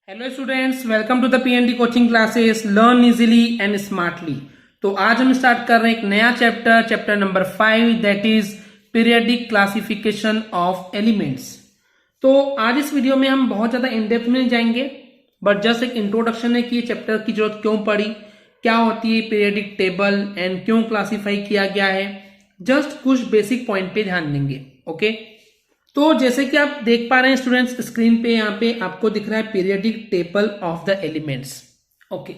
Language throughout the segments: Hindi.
Hello students, welcome to the PND coaching classes learn easily and smartly. तो आज हम स्टार्ट कर रहे हैं एक नया chapter number 5, that is periodic classification of elements. तो आज इस वीडियो में हम बहुत ज्यादा इन डेप्थ में नहीं जाएंगे, बट जस्ट एक इंट्रोडक्शन है कि ये चैप्टर की जरूरत क्यों पड़ी, क्या होती है पीरियडिक टेबल एंड क्यों क्लासीफाई किया गया है। जस्ट कुछ बेसिक पॉइंट पे ध्यान देंगे। ओके, तो जैसे कि आप देख पा रहे हैं स्टूडेंट्स, स्क्रीन पे यहाँ पे आपको दिख रहा है periodic table of the elements. Okay,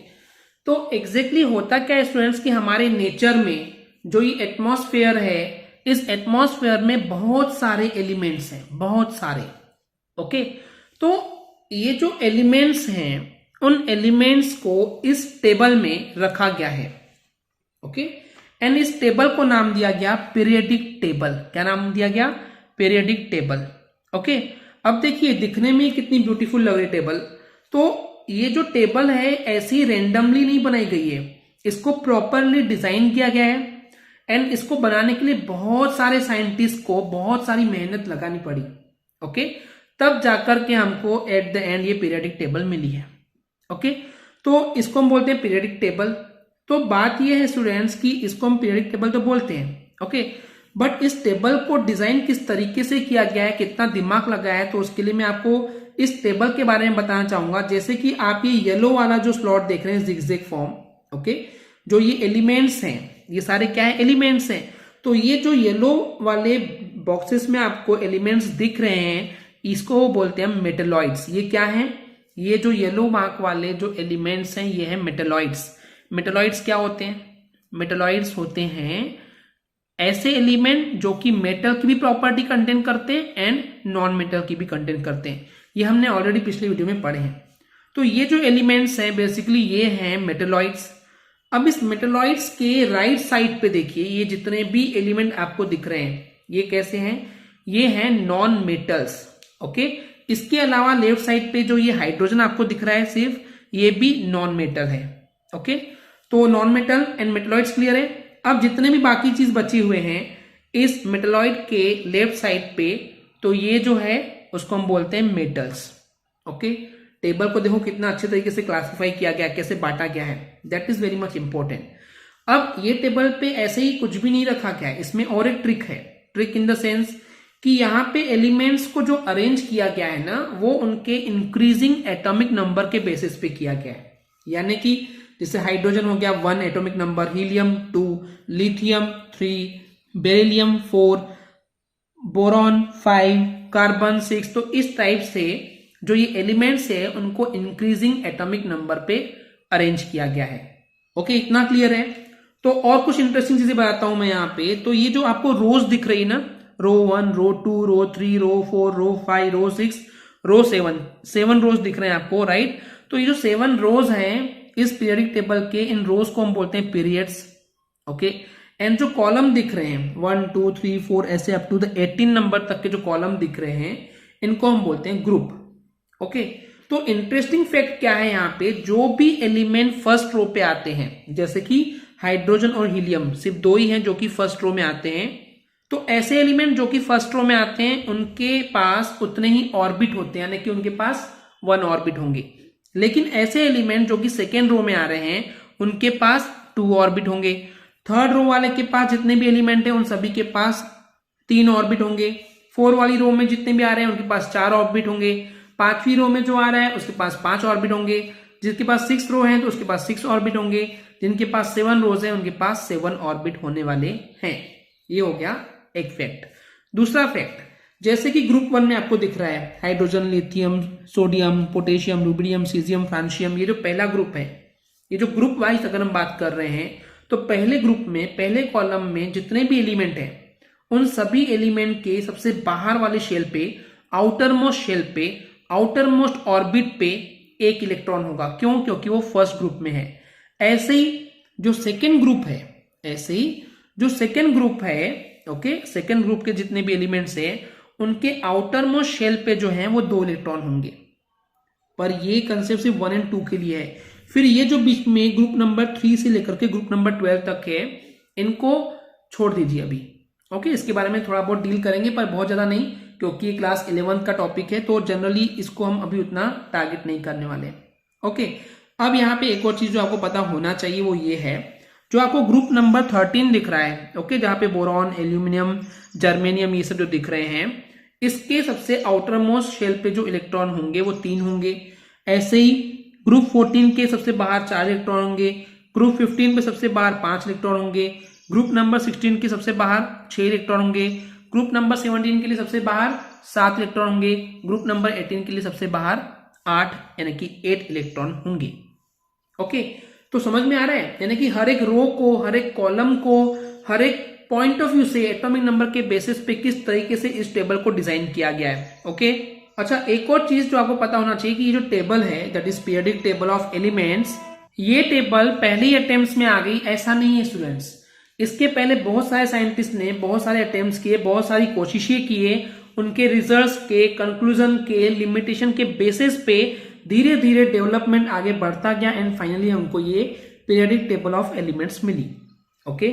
तो एग्जैक्टली होता क्या है स्टूडेंट्स कि हमारे नेचर में जो ये एटमॉस्फेयर है, इस एटमॉस्फेयर में बहुत सारे एलिमेंट्स हैं, बहुत सारे। ओके, तो ये जो एलिमेंट्स हैं उन एलिमेंट्स को इस टेबल में रखा गया है। ओके, एंड इस टेबल को नाम दिया गया पीरियडिक टेबल। क्या नाम दिया गया? Periodic table. ओके, अब देखिए दिखने में कितनी ब्यूटीफुल लग रही है टेबल। तो ये जो टेबल है ऐसी रेंडमली नहीं बनाई गई है, इसको प्रॉपरली डिजाइन किया गया है एंड इसको बनाने के लिए बहुत सारे साइंटिस्ट को बहुत सारी मेहनत लगानी पड़ी। ओके, तब जाकर के हमको एट द एंड ये पीरियडिक टेबल मिली है। ओके, तो इसको हम बोलते हैं पीरियडिक टेबल। तो बात ये है स्टूडेंट्स कि इसको हम पीरियडिक टेबल तो बोलते हैं। ओके, बट इस टेबल को डिजाइन किस तरीके से किया गया है, कितना दिमाग लगाया है, तो उसके लिए मैं आपको इस टेबल के बारे में बताना चाहूंगा। जैसे कि आप ये येलो वाला जो स्लॉट देख रहे हैं जिगजैग फॉर्म, ओके, जो ये एलिमेंट्स हैं, ये सारे क्या है? एलिमेंट्स हैं। तो ये जो येलो वाले बॉक्सेस में आपको एलिमेंट्स दिख रहे हैं, इसको बोलते हैं मेटेलॉइड्स। ये क्या है? ये जो येलो मार्क वाले जो एलिमेंट्स हैं ये है मेटेलॉइड्स। मेटेलॉइड्स क्या होते हैं? मेटेलॉइड्स होते हैं ऐसे एलिमेंट जो कि मेटल की भी प्रॉपर्टी कंटेन करते हैं एंड नॉन मेटल की भी कंटेन करते हैं। ये हमने ऑलरेडी पिछले वीडियो में पढ़े हैं। तो ये जो एलिमेंट्स हैं बेसिकली ये हैं मेटेलॉइड्स। अब इस मेटेलॉइड्स के राइट साइड पे देखिए, ये जितने भी एलिमेंट आपको दिख रहे हैं ये कैसे हैं? ये हैं नॉन मेटल्स। ओके, इसके अलावा लेफ्ट साइड पे जो ये हाइड्रोजन आपको दिख रहा है सिर्फ, ये भी नॉन मेटल है। ओके, तो non metal and metalloids clear है। अब जितने भी बाकी चीज बचे हुए हैं इस मेटेलॉइड के लेफ्ट साइड पे, तो ये जो है उसको हम बोलते हैं मेटल्स। ओके, टेबल को देखो कितना अच्छे तरीके से क्लासिफाई किया गया, कैसे बांटा गया है, that is very much important. अब ये टेबल पे ऐसे ही कुछ भी नहीं रखा गया है, इसमें और एक ट्रिक है। ट्रिक इन द सेंस कि यहाँ पे एलिमेंट्स को जो अरेंज किया गया है ना, वो उनके इंक्रीजिंग एटॉमिक नंबर के बेसिस पे किया गया है। यानी कि जैसे हाइड्रोजन हो गया 1 atomic number, helium 2, lithium 3, beryllium 4, boron 5, carbon 6। तो इस टाइप से जो ये एलिमेंट्स है उनको इंक्रीजिंग एटॉमिक नंबर पे अरेंज किया गया है। ओके, इतना क्लियर है। तो और कुछ इंटरेस्टिंग चीजें बताता हूं मैं यहाँ पे। तो ये जो आपको रोज दिख रही है ना, रो 1, रो 2, रो 3, रो 4, रो 5, रो 6, रो 7 रोज दिख रहे हैं आपको, राइट। तो ये जो 7 रोज हैं इस पीरियडिक टेबल के, इन रोज को हम बोलते हैं पीरियड्स। ओके, एंड जो कॉलम दिख रहे हैं 1 2 3 4 ऐसे अप टू द 18 नंबर तक के जो कॉलम दिख रहे हैं इनको हम बोलते हैं ग्रुप। ओके, तो इंटरेस्टिंग फैक्ट क्या है यहाँ पे, जो भी एलिमेंट फर्स्ट रो पे आते हैं, जैसे कि हाइड्रोजन और हीलियम सिर्फ 2 ही हैं जो कि फर्स्ट रो में आते हैं। तो ऐसे एलिमेंट जो कि फर्स्ट रो में आते हैं उनके पास उतने ही ऑर्बिट होते हैं, यानी कि उनके पास 1 ऑर्बिट होंगे। लेकिन ऐसे एलिमेंट जो कि सेकेंड रो में आ रहे हैं उनके पास 2 ऑर्बिट होंगे। थर्ड रो वाले के पास जितने भी एलिमेंट हैं उन सभी के पास 3 ऑर्बिट होंगे। 4 वाली रो में जितने भी आ रहे हैं उनके पास 4 ऑर्बिट होंगे। 5वीं रो में जो आ रहा है उसके पास 5 ऑर्बिट होंगे। जिसके पास 6 रो है तो उसके पास 6 ऑर्बिट होंगे। जिनके पास 7 रोज है उनके पास 7 ऑर्बिट होने वाले हैं। ये हो गया एक फैक्ट। दूसरा फैक्ट, जैसे कि ग्रुप 1 में आपको दिख रहा है hydrogen, lithium, sodium, potassium, rubidium, caesium, francium, ये जो पहला ग्रुप है, ये जो ग्रुप वाइज अगर हम बात कर रहे हैं तो पहले ग्रुप में पहले कॉलम में जितने भी एलिमेंट हैं उन सभी एलिमेंट के सबसे बाहर वाले शेल पे, आउटर मोस्ट शेल पे, आउटर मोस्ट ऑर्बिट पे 1 इलेक्ट्रॉन होगा। क्यों? क्योंकि वो फर्स्ट ग्रुप में है। ऐसे ही जो सेकेंड ग्रुप है, ओके, सेकेंड ग्रुप के जितने भी एलिमेंट्स हैं उनके आउटर मोस्ट शेल पे जो है वो 2 इलेक्ट्रॉन होंगे। पर ये कंसेप्ट सिर्फ 1 और 2 के लिए है। फिर ये जो बीच में ग्रुप नंबर 3 से लेकर के ग्रुप नंबर 12 तक है, इनको छोड़ दीजिए अभी। ओके, इसके बारे में थोड़ा बहुत डील करेंगे पर बहुत ज्यादा नहीं, क्योंकि क्लास 11 का टॉपिक है, तो जनरली इसको हम अभी उतना टारगेट नहीं करने वाले। ओके, अब यहाँ पे एक और चीज जो आपको पता होना चाहिए वो ये है, जो आपको ग्रुप नंबर 13 दिख रहा है, ओके, जहां पे बोरॉन, एल्यूमिनियम, जर्मेनियम ये सब जो दिख रहे हैं, इसके सबसे आउटर मोस्ट शेल पे जो इलेक्ट्रॉन होंगे वो 3 होंगे। ऐसे ही ग्रुप 14 के सबसे बाहर 4 इलेक्ट्रॉन होंगे, ग्रुप 15 पे सबसे बाहर 5 इलेक्ट्रॉन होंगे, ग्रुप नंबर 16 के सबसे बाहर 6 इलेक्ट्रॉन होंगे, ग्रुप नंबर 17 के लिए सबसे बाहर 7 इलेक्ट्रॉन होंगे, ग्रुप नंबर 18 के लिए सबसे बाहर 8 यानी कि 8 इलेक्ट्रॉन होंगे। ओके, तो समझ में आ रहा है, यानी कि हर एक रो को, हर एक कॉलम को, हर एक पॉइंट ऑफ व्यू से एटॉमिक नंबर के बेसिस पे किस तरीके से इस टेबल को डिजाइन किया गया है। ओके, अच्छा, एक और चीज जो आपको पता होना चाहिए कि ये जो टेबल है, that is periodic table of elements, ये टेबल पहले ही अटेम्प्ट्स में आ गई ऐसा नहीं है स्टूडेंट्स। इसके पहले बहुत सारे साइंटिस्ट ने बहुत सारे अटेम्प्ट्स किए, बहुत सारी कोशिशें किए, उनके रिजल्ट्स के, कंक्लूजन के, लिमिटेशन के बेसिस पे धीरे धीरे डेवलपमेंट आगे बढ़ता गया एंड फाइनली हमको ये पीरियोडिक टेबल ऑफ एलिमेंट्स मिली। ओके,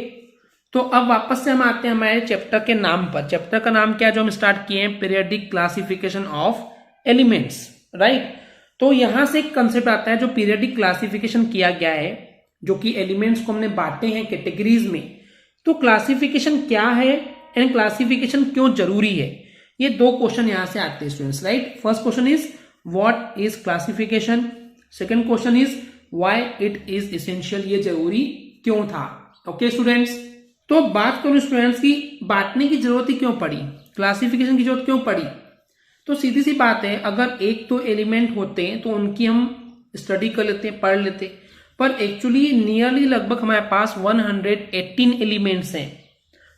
तो अब वापस से हम आते हैं हमारे चैप्टर के नाम पर। चैप्टर का नाम क्या है जो हम स्टार्ट किए हैं, periodic classification of elements, right. तो यहां से एक कंसेप्ट आता है जो पीरियोडिक क्लासिफिकेशन किया गया है, जो कि एलिमेंट्स को हमने बांटे हैं कैटेगरीज में। तो क्लासिफिकेशन क्या है एंड क्लासिफिकेशन क्यों जरूरी है, ये 2 क्वेश्चन यहां से आते हैं students, right. First question is what is classification, second question is why it is essential, ये जरूरी क्यों था। ओके स्टूडेंट्स, तो बात करूं स्टूडेंट्स की बांटने की जरूरत ही क्यों पड़ी, क्लासिफिकेशन की जरूरत क्यों पड़ी, तो सीधी सी बात है, अगर एक तो एलिमेंट होते तो उनकी हम स्टडी कर लेते, पढ़ लेते, पर एक्चुअली नियरली लगभग हमारे पास 118 एलिमेंट्स हैं।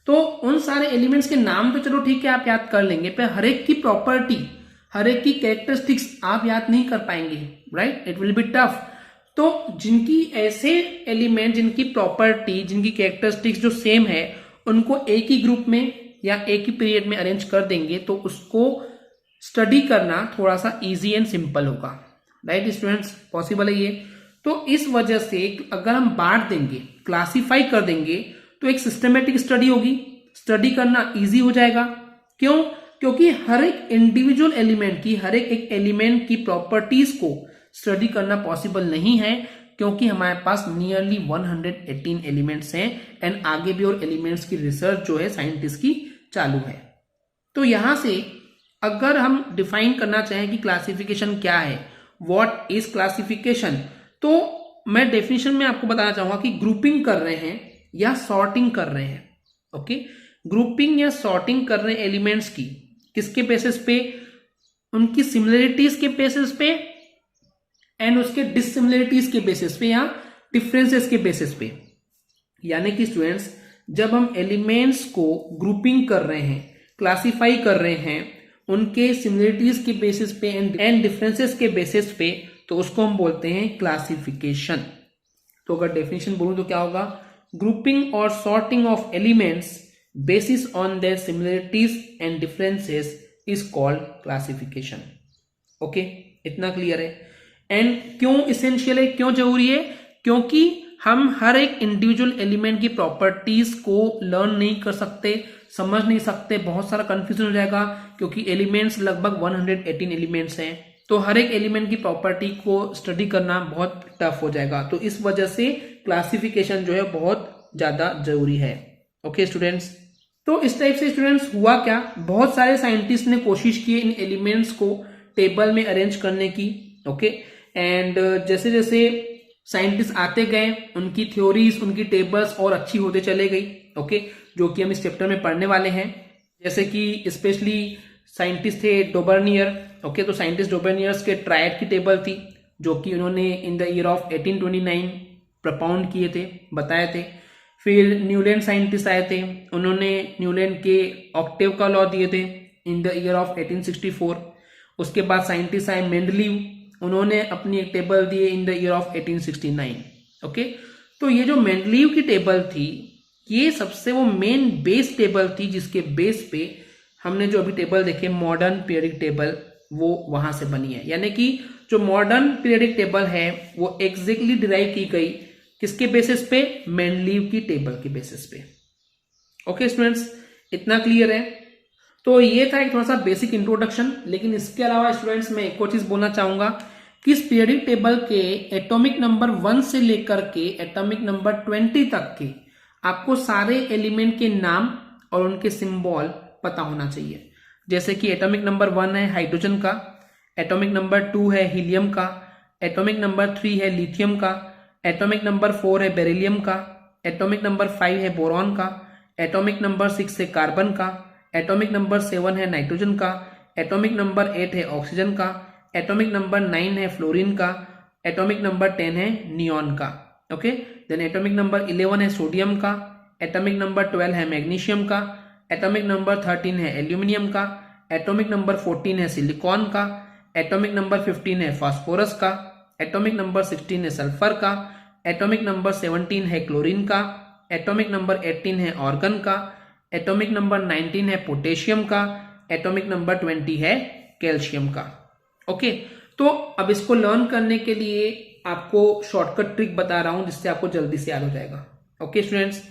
तो उन सारे एलिमेंट्स के नाम तो चलो ठीक है आप याद कर लेंगे, पर हर एक की प्रॉपर्टी, हर एक की कैरेक्टरिस्टिक्स आप याद नहीं कर पाएंगे, right, it will be tough. तो जिनकी ऐसे एलिमेंट, जिनकी प्रॉपर्टी, जिनकी कैरेक्टरिस्टिक्स जो सेम है, उनको एक ही ग्रुप में या एक ही पीरियड में अरेंज कर देंगे तो उसको स्टडी करना थोड़ा सा इजी एंड सिंपल होगा, राइट स्टूडेंट्स, पॉसिबल है ये। तो इस वजह से अगर हम बांट देंगे, क्लासिफाई कर देंगे, तो एक सिस्टमेटिक स्टडी होगी, स्टडी करना इजी हो जाएगा। क्यों? क्योंकि हर एक इंडिविजुअल एलिमेंट की, हर एक एलिमेंट की प्रॉपर्टीज को स्टडी करना पॉसिबल नहीं है, क्योंकि हमारे पास नियरली 118 एलिमेंट्स हैं एंड आगे भी और एलिमेंट्स की रिसर्च जो है साइंटिस्ट की चालू है। तो यहां से अगर हम डिफाइन करना चाहें कि क्लासिफिकेशन क्या है, व्हाट इज क्लासिफिकेशन, तो मैं डेफिनेशन में आपको बताना चाहूंगा कि ग्रुपिंग कर रहे हैं या सॉर्टिंग कर रहे हैं। ओके, ग्रुपिंग या सॉर्टिंग कर रहे हैं एलिमेंट्स की, किसके बेसिस पे, उनकी सिमिलरिटीज के बेसिस पे एंड उसके डिससिमिलरिटीज के बेसिस पे या डिफरेंसेस के बेसिस पे। यानी कि स्टूडेंट्स, जब हम एलिमेंट्स को ग्रुपिंग कर रहे हैं, क्लासिफाई कर रहे हैं उनके सिमिलरिटीज के बेसिस पे एंड डिफरेंसेस के बेसिस पे, तो उसको हम बोलते हैं क्लासिफिकेशन। तो अगर डेफिनेशन बोलूं तो क्या होगा, ग्रुपिंग और sorting of elements basis on their similarities and differences is called classification. Okay, इतना क्लियर है। एंड क्यों इसेंशियल है, क्यों जरूरी है, क्योंकि हम हर एक इंडिविजुअल एलिमेंट की प्रॉपर्टीज को लर्न नहीं कर सकते, समझ नहीं सकते, बहुत सारा कंफ्यूजन हो जाएगा, क्योंकि एलिमेंट्स लगभग 118 एलिमेंट्स हैं, तो हर एक एलिमेंट की प्रॉपर्टी को स्टडी करना बहुत टफ हो जाएगा। तो इस वजह से क्लासिफिकेशन जो है बहुत ज्यादा जरूरी है। ओके स्टूडेंट्स, तो इस टाइप से स्टूडेंट्स हुआ क्या, बहुत सारे साइंटिस्ट ने कोशिश की इन एलिमेंट्स को टेबल में अरेंज करने की। ओके, एंड जैसे जैसे साइंटिस्ट आते गए, उनकी थ्योरीज, उनकी टेबल्स और अच्छी होते चले गई। ओके, जो कि हम इस चैप्टर में पढ़ने वाले हैं। जैसे कि स्पेशली साइंटिस्ट थे डोबर्नियर। ओके, तो साइंटिस्ट डोबर्नियर्स के ट्रायड की टेबल थी, जो कि उन्होंने in the year of 1829 propound किए थे, बताए थे। फिर न्यूलैंड साइंटिस्ट आए थे, उन्होंने न्यूलैंड के ऑक्टेव का लॉ दिए थे इन द ईयर ऑफ 1864। उसके बाद साइंटिस्ट आए मेंडलीव, उन्होंने अपनी एक table the in the year of 1869। Okay, तो ये जो मेंडलीव की टेबल थी, ये सबसे वो मेन बेस टेबल थी, जिसके बेस पे हमने जो अभी टेबल देखे मॉडर्न पीरियडिक टेबल, वो वहां से बनी है। यानी कि जो मॉडर्न पीरियडिक टेबल है वो एग्जैक्टली डिराइव की गई किसके बेसिस पे, मेंडलीव की टेबल के बेसिस पे। ओके स्टूडेंट्स, इतना क्लियर है। तो ये था एक थोड़ा सा बेसिक इंट्रोडक्शन। लेकिन इसके अलावा स्टूडेंट्स मैं एक और चीज बोलना चाहूंगा कि इस पीरियडिक टेबल के एटॉमिक नंबर 1 से लेकर के एटॉमिक नंबर 20 तक के आपको सारे एलिमेंट के नाम और उनके सिंबल पता होना चाहिए। जैसे कि एटॉमिक नंबर 1 है हाइड्रोजन का, एटॉमिक नंबर 2 है हीलियम का, एटॉमिक नंबर 3 है लिथियम का, एटॉमिक नंबर 4 है बेरिलियम का, एटॉमिक नंबर 5 है बोरॉन का, एटॉमिक नंबर 6 है कार्बन का, एटॉमिक नंबर 7 है नाइट्रोजन का, एटॉमिक नंबर 8 है ऑक्सीजन का, एटॉमिक नंबर 9 है फ्लोरीन का, एटॉमिक नंबर 10 है नियॉन का। ओके, देन एटॉमिक नंबर 11 है सोडियम का, एटॉमिक नंबर 12 है मैग्नीशियम का, एटॉमिक नंबर 13 है एल्यूमिनियम का, एटॉमिक नंबर 14 है सिलिकॉन का, एटॉमिक नंबर 15 है फास्फोरस का, एटॉमिक नंबर 16 है सल्फर का, एटॉमिक नंबर 17 है क्लोरीन का, एटॉमिक नंबर 18 है ऑर्गन का, एटॉमिक नंबर 19 है पोटेशियम का, एटॉमिक नंबर 20 है कैल्शियम का। ओके, तो अब इसको लर्न करने के लिए आपको शॉर्टकट ट्रिक बता रहा हूं जिससे आपको जल्दी से याद हो जाएगा। ओके स्टूडेंट्स,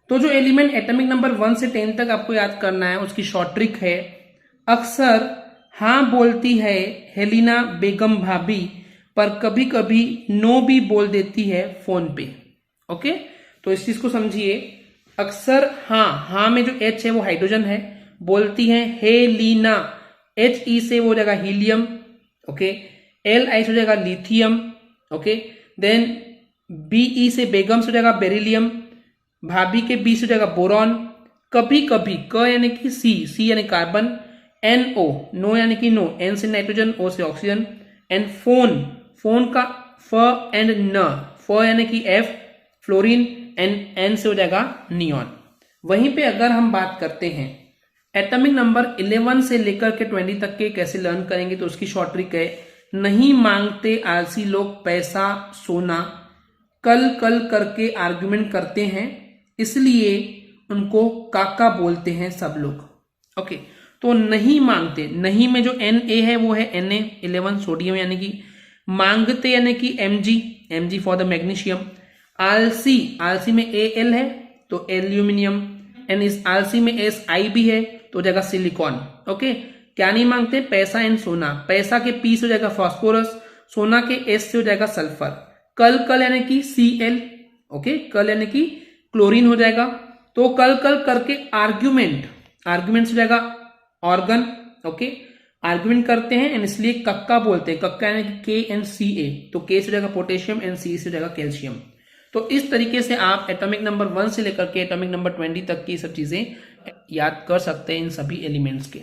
तो जो एलिमेंट एटॉमिक नंबर 1 से 10 तक आपको याद करना है उसकी शॉर्ट ट्रिक है, अक्सर हाँ बोलती है हेलिना बेगम भाभी, पर कभी कभी नो भी बोल देती है फोन पे। ओके, तो इस चीज को समझिए। अक्सर हाँ में जो एच है वो हाइड्रोजन है, बोलती है हेलिना, एच ई से वो हो जाएगा हीलियम। ओके, एल आई से हो जाएगा lithium. Okay, then B E से बेगम से हो जाएगा बेरिलियम, भाभी के बी से हो जाएगा बोरॉन। कभी कभी क यानी कि सी यानी कार्बन, एन ओ नो यानी कि नो, एन से नाइट्रोजन, ओ से ऑक्सीजन, एंड फोन का फ एंड न, फ यानी कि एफ फ्लोरीन, एंड एन से हो जाएगा नियॉन। वहीं पे अगर हम बात करते हैं एटॉमिक नंबर 11 से लेकर के 20 तक के कैसे लर्न करेंगे, तो उसकी शॉर्ट ट्रिक है, नहीं मांगते आलसी लोग पैसा सोना, कल कल करके आर्ग्यूमेंट करते हैं, इसलिए उनको काका बोलते हैं सब लोग। ओके, तो नहीं मांगते, नहीं में जो एन ए है वो है Na11 सोडियम यानी कि मांगते यानी कि Mg फॉर द मैग्नीशियम। आलसी में Al है तो एल्यूमिनियम, एंड इस आलसी में Si भी है तो हो जाएगा सिलिकॉन। ओके, क्या नहीं मांगते, पैसा एंड सोना। पैसा के P से हो जाएगा फास्फोरस, सोना के S से हो जाएगा सल्फर, कल यानी कि Cl। ओके, कल यानी कि क्लोरीन हो जाएगा। तो कल करके आर्ग्यूमेंट से हो जाएगा ऑर्गन। ओके, आर्ग्यूमेंट करते हैं एंड इसलिए कक्का बोलते हैं, कक्का यानी कि KNCA, तो K से हो जाएगा पोटेशियम एंड C से हो जाएगा कैल्शियम। तो इस तरीके से आप एटॉमिक नंबर 1 से लेकर के एटॉमिक नंबर 20 तक की सब चीजें याद कर सकते हैं इन सभी एलिमेंट्स के।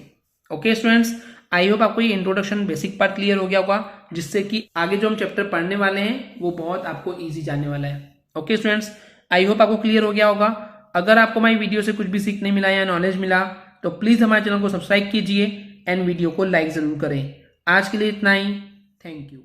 ओके स्टूडेंट्स, आई होप आपको ये इंट्रोडक्शन बेसिक पार्ट क्लियर हो गया होगा, जिससे कि आगे जो हम चैप्टर पढ़ने वाले हैं वो बहुत आपको ईजी जाने वाला है। ओके स्टूडेंट्स, आई होप आपको क्लियर हो गया होगा। अगर आपको हमारी वीडियो से कुछ भी सीखने मिला या नॉलेज मिला तो प्लीज हमारे चैनल को सब्सक्राइब कीजिए एंड वीडियो को लाइक जरूर करें। आज के लिए इतना ही, थैंक यू।